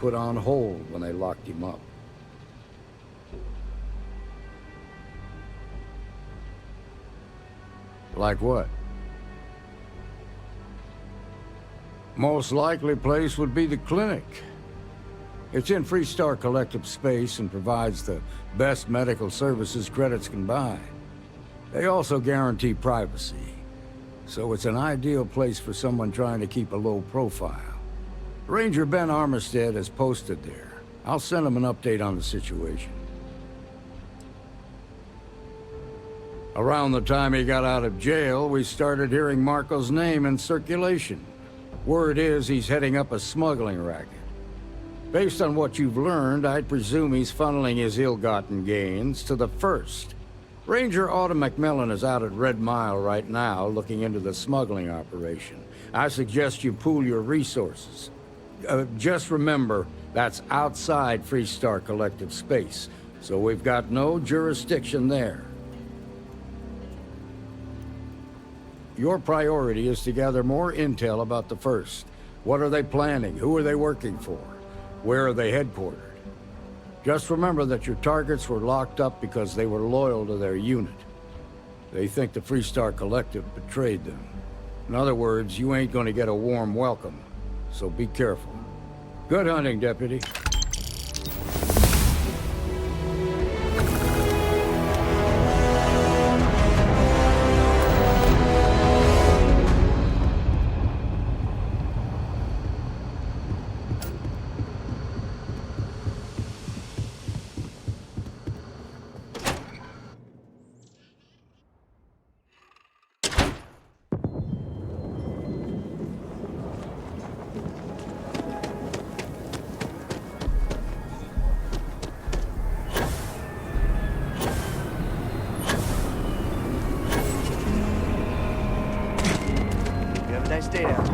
put on hold when they locked him up. Like what? Most likely place would be the clinic. It's in Freestar collective space and provides the best medical services credits can buy. They also guarantee privacy, so it's an ideal place for someone trying to keep a low profile. Ranger Ben Armistead is posted there. I'll send him an update on the situation. Around the time he got out of jail, we started hearing Marco's name in circulation. Word is he's heading up a smuggling racket. Based on what you've learned, I'd presume he's funneling his ill-gotten gains to the First. Ranger Autumn McMillan is out at Red Mile right now, looking into the smuggling operation. I suggest you pool your resources. Just remember, that's outside Freestar collective space, so we've got no jurisdiction there. Your priority is to gather more intel about the First. What are they planning? Who are they working for? Where are they headquartered? Just remember that your targets were locked up because they were loyal to their unit. They think the Freestar Collective betrayed them. In other words, you ain't gonna get a warm welcome, so be careful. Good hunting, Deputy. Nice day out.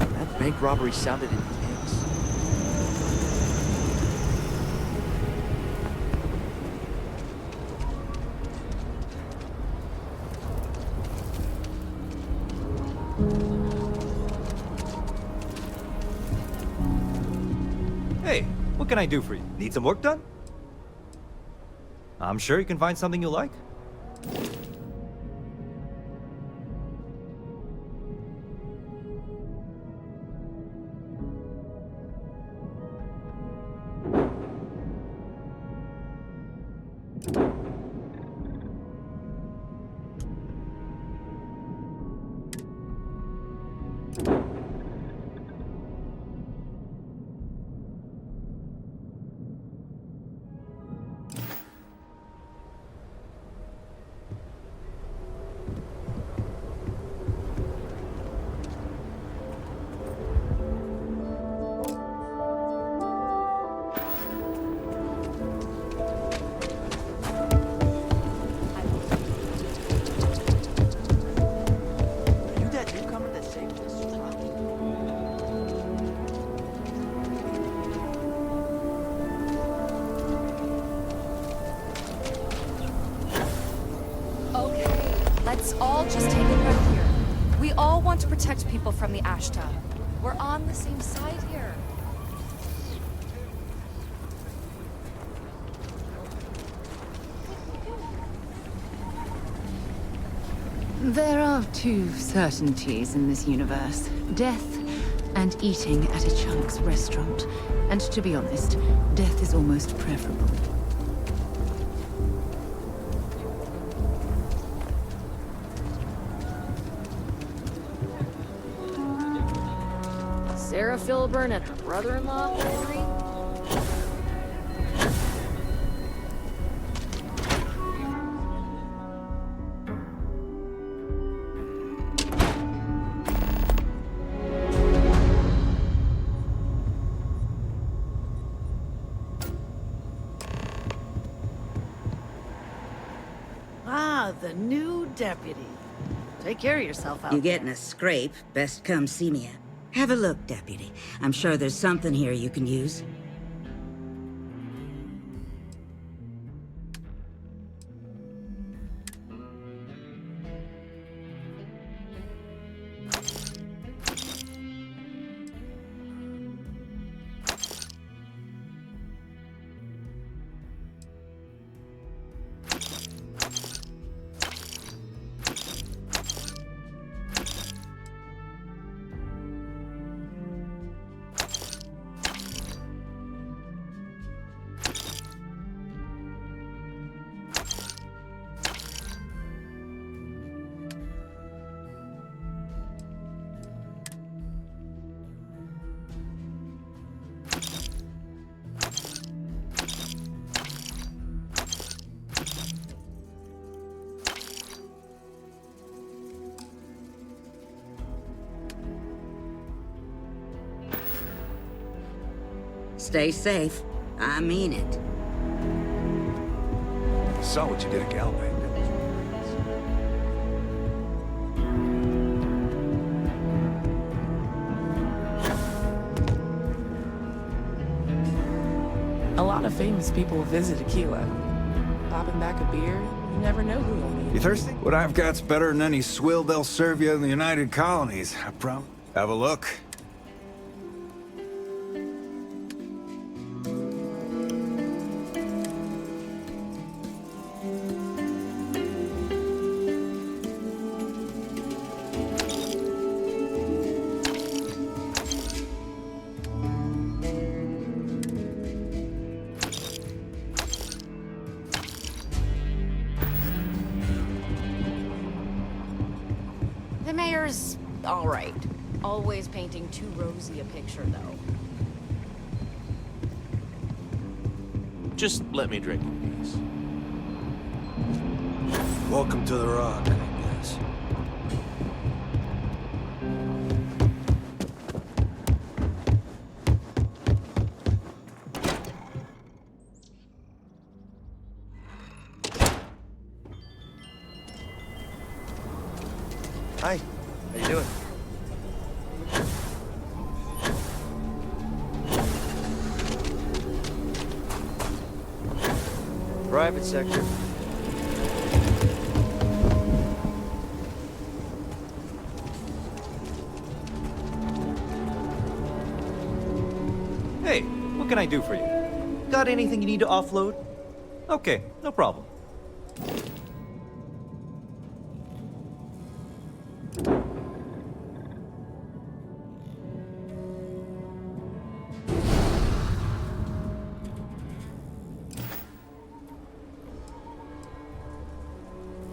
That bank robbery sounded intense. Hey, what can I do for you? Need some work done? I'm sure you can find something you like. Let's all just take a breath here. We all want to protect people from the Ashta. We're on the same side here. There are two certainties in this universe. Death and eating at a Chunk's restaurant. And to be honest, death is almost preferable. Sarah Filburn and her brother-in-law, Henry? Ah, the new deputy. Take care of yourself out You there. getting a scrape, best come see me. Have a look, Deputy. I'm sure there's something here you can use. Stay safe. I mean it. Saw what you did at Galway. A lot of famous people visit Aquila. Popping back a beer, you never know who you'll meet. You thirsty? What I've got's better than any swill they'll serve you in the United Colonies, I promise. Have a look. The mayor's all right. Always painting too rosy a picture, though. Just let me drink in peace. Welcome to the Rock, I guess. Hi. How you doing? Private sector. Hey, what can I do for you? Got anything you need to offload? Okay, no problem.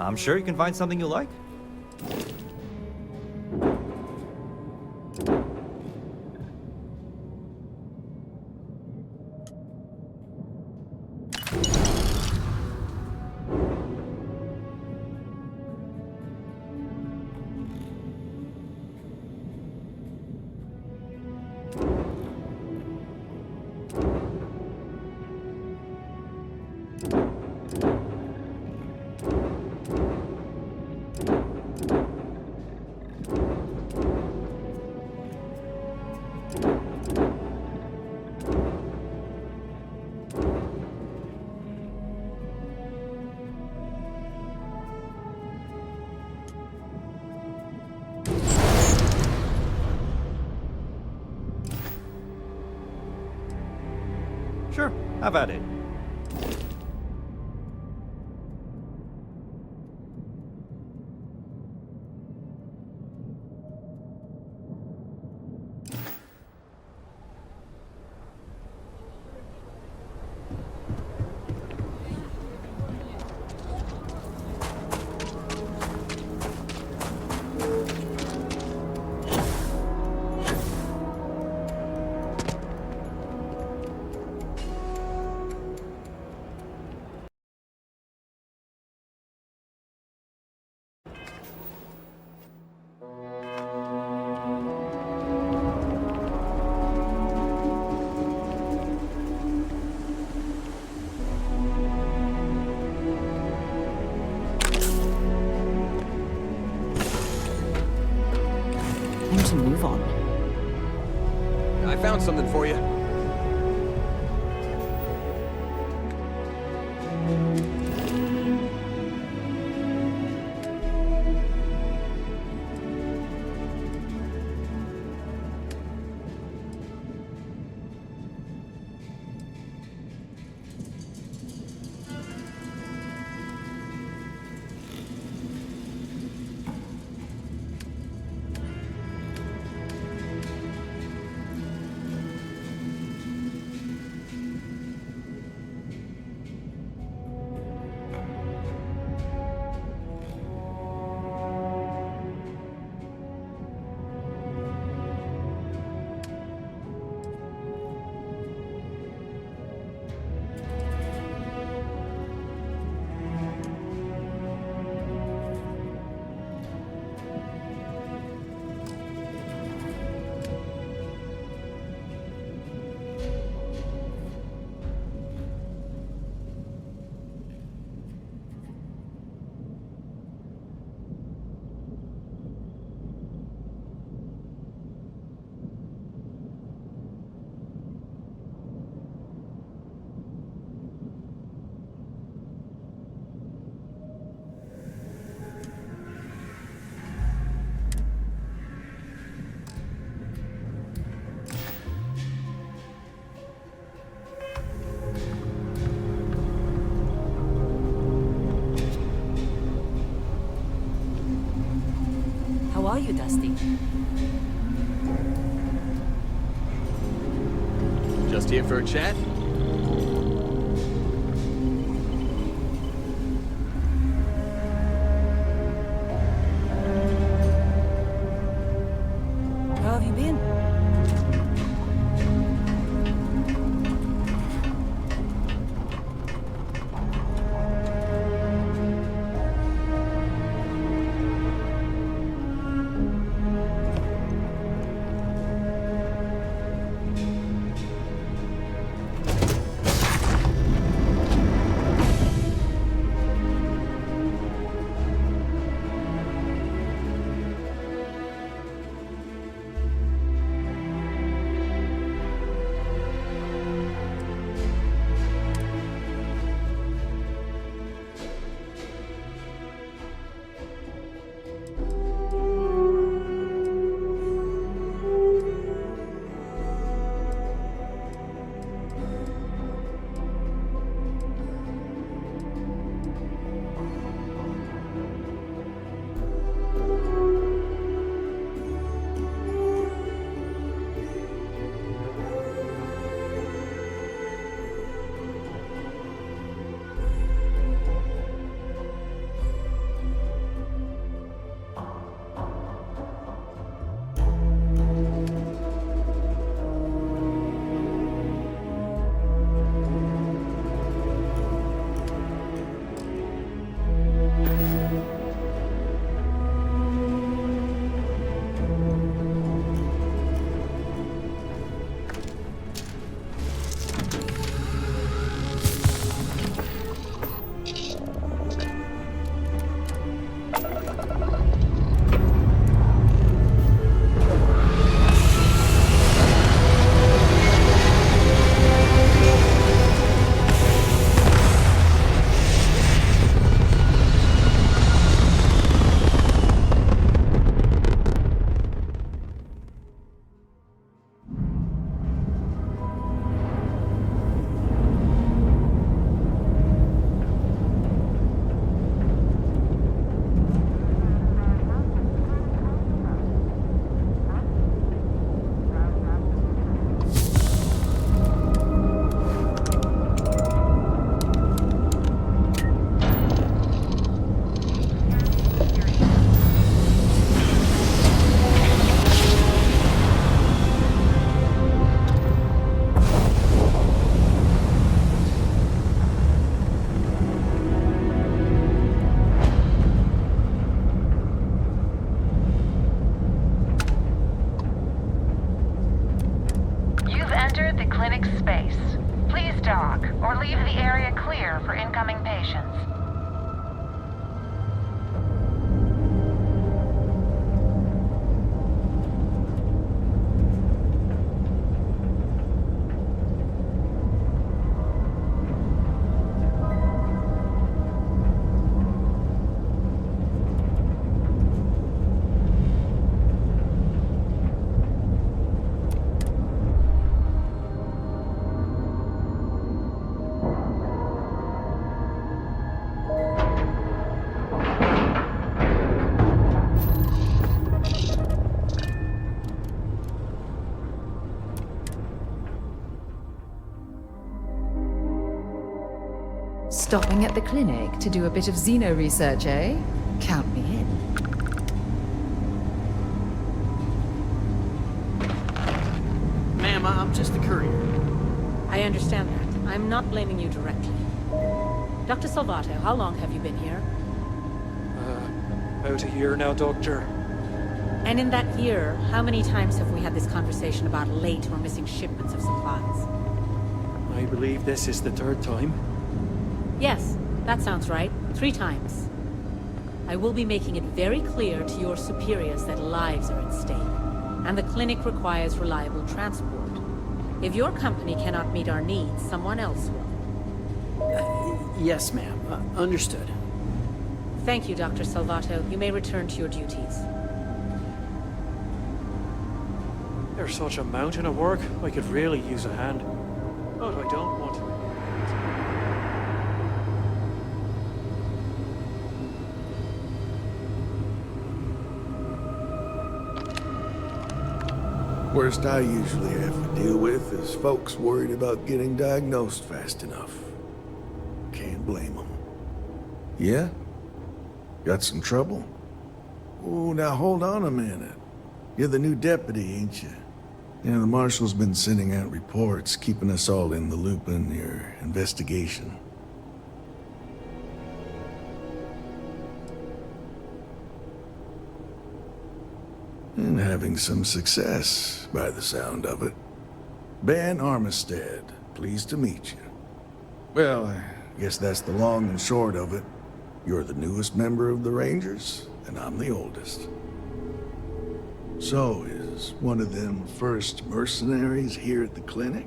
I'm sure you can find something you like. Sure, have at it. Time to move on. I found something for you. you, Dusty. Just here for a chat? How have you been? entered the clinic space. Please dock, or leave the area clear for incoming patients. Stopping at the clinic to do a bit of xeno research, eh? Count me in. Ma'am, I'm just a courier. I understand that. I'm not blaming you directly. Dr. Salvato, how long have you been here? About a year now, Doctor. And in that year, how many times have we had this conversation about late or missing shipments of supplies? I believe this is the third time. Yes, that sounds right. 3 times. I will be making it very clear to your superiors that lives are at stake, and the clinic requires reliable transport. If your company cannot meet our needs, someone else will. Yes, ma'am. Understood. Thank you, Dr. Salvato. You may return to your duties. There's such a mountain of work, I could really use a hand. But I don't want to. Worst I usually have to deal with is folks worried about getting diagnosed fast enough. Can't blame them. Yeah? Got some trouble? Oh, now hold on a minute. You're the new deputy, ain't you? Yeah, the marshal's been sending out reports, keeping us all in the loop in your investigation. And having some success, by the sound of it. Ben Armistead, pleased to meet you. Well, I guess that's the long and short of it. You're the newest member of the Rangers, and I'm the oldest. So, is one of them first mercenaries here at the clinic?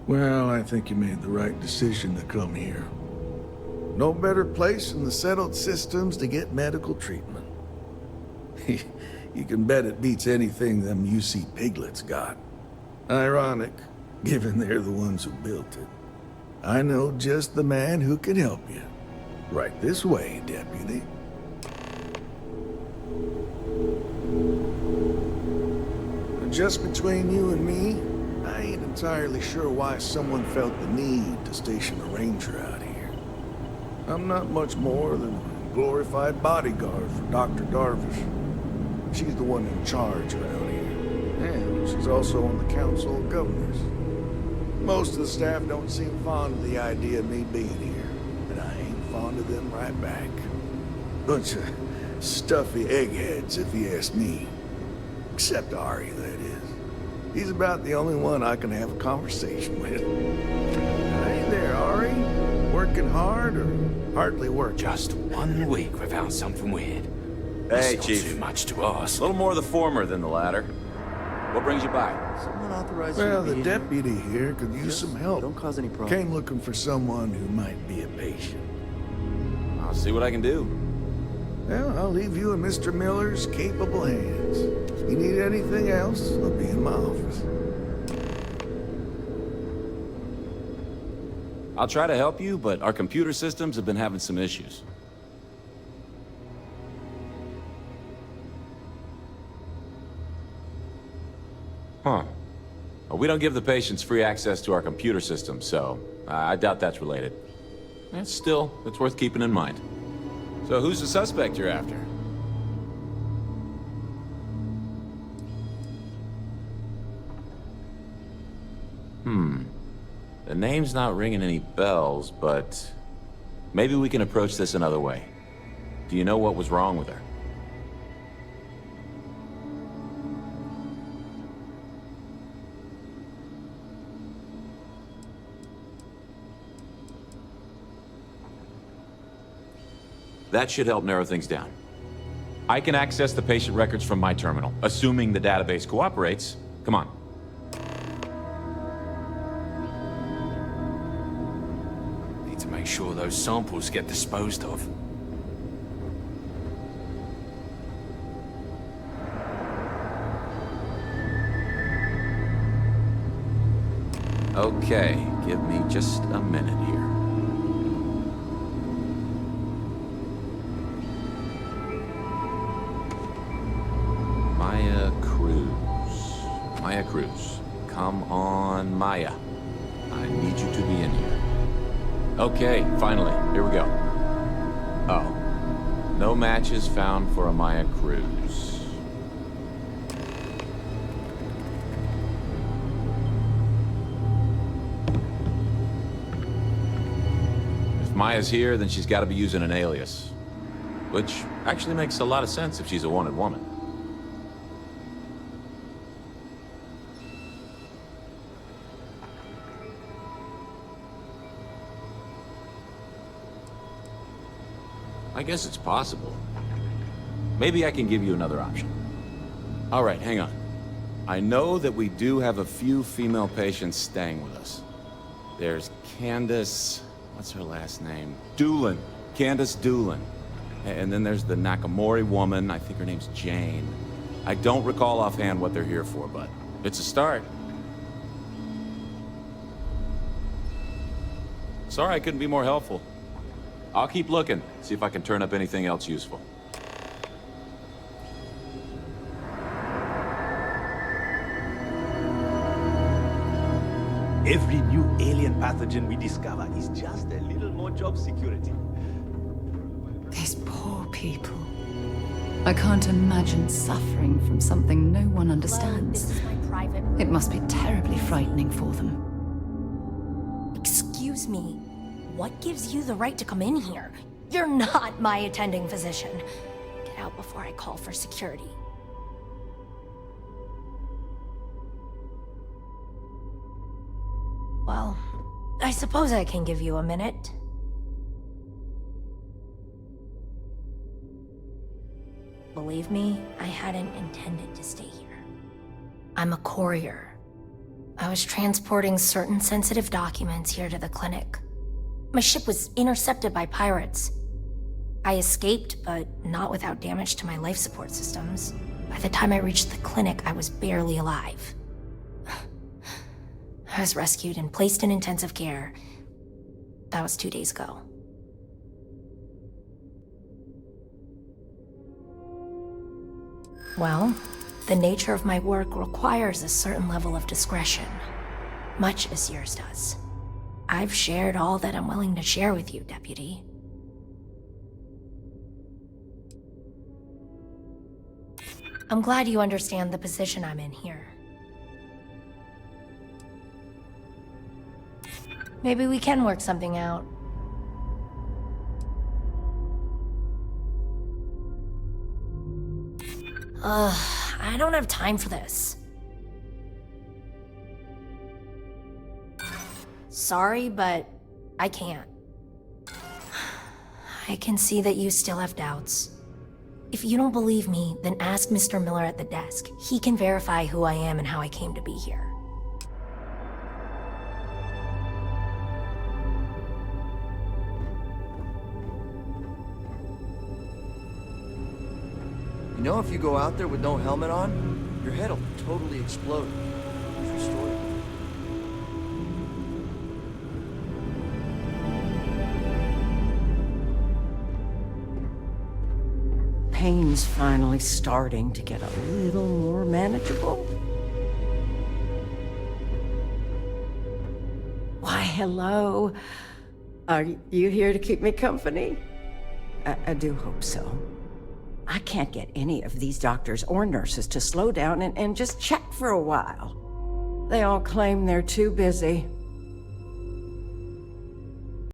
Well, I think you made the right decision to come here. No better place in the settled systems to get medical treatment. You can bet it beats anything them UC piglets got. Ironic, given they're the ones who built it. I know just the man who can help you. Right this way, Deputy. Just between you and me, I ain't entirely sure why someone felt the need to station a ranger out here. I'm not much more than a glorified bodyguard for Dr. Darvish. She's the one in charge around here. And she's also on the Council of Governors. Most of the staff don't seem fond of the idea of me being here, but I ain't fond of them right back. Bunch of stuffy eggheads, if you ask me. Except Ari, that is. He's about the only one I can have a conversation with. Hey there, Ari. Working hard or hardly working? Just 1 week without something weird. Hey, That's Chief. not too much to ask. A little more the former than the latter. What brings you by? Someone authorized Well, you to the be here. deputy here could use some help. Don't cause any problems. Came looking for someone who might be a patient. I'll see what I can do. Well, I'll leave you in Mr. Miller's capable hands. If you need anything else, I'll be in my office. I'll try to help you, but our computer systems have been having some issues. Huh. Well, we don't give the patients free access to our computer system, so I doubt that's related. Still, it's worth keeping in mind. So who's the suspect you're after? The name's not ringing any bells, but maybe we can approach this another way. Do you know what was wrong with her? That should help narrow things down. I can access the patient records from my terminal, assuming the database cooperates. Come on. Need to make sure those samples get disposed of. Okay, give me just a minute here. Maya Cruz. Come on, Maya. I need you to be in here. Okay, finally. Here we go. Oh. No matches found for a Maya Cruz. If Maya's here, then she's got to be using an alias. Which actually makes a lot of sense if she's a wanted woman. I guess it's possible. Maybe I can give you another option. All right, hang on. I know that we do have a few female patients staying with us. There's Candace... what's her last name? Doolin. Candace Doolin. And then there's the Nakamori woman. I think her name's Jane. I don't recall offhand what they're here for, but it's a start. Sorry I couldn't be more helpful. I'll keep looking, see if I can turn up anything else useful. Every new alien pathogen we discover is just a little more job security. These poor people. I can't imagine suffering from something no one understands. It must be terribly frightening for them. Excuse me. What gives you the right to come in here? You're not my attending physician. Get out before I call for security. Well, I suppose I can give you a minute. Believe me, I hadn't intended to stay here. I'm a courier. I was transporting certain sensitive documents here to the clinic. My ship was intercepted by pirates. I escaped, but not without damage to my life support systems. By the time I reached the clinic, I was barely alive. I was rescued and placed in intensive care. That was 2 days ago. Well, the nature of my work requires a certain level of discretion, much as yours does. I've shared all that I'm willing to share with you, Deputy. I'm glad you understand the position I'm in here. Maybe we can work something out. I don't have time for this. Sorry, but I can't. I can see that you still have doubts. If you don't believe me, then ask Mr. Miller at the desk. He can verify who I am and how I came to be here. You know, if you go out there with no helmet on, your head'll totally explode. True story. Pain's finally starting to get a little more manageable. Why, hello. Are you here to keep me company? I do hope so. I can't get any of these doctors or nurses to slow down and just check for a while. They all claim they're too busy.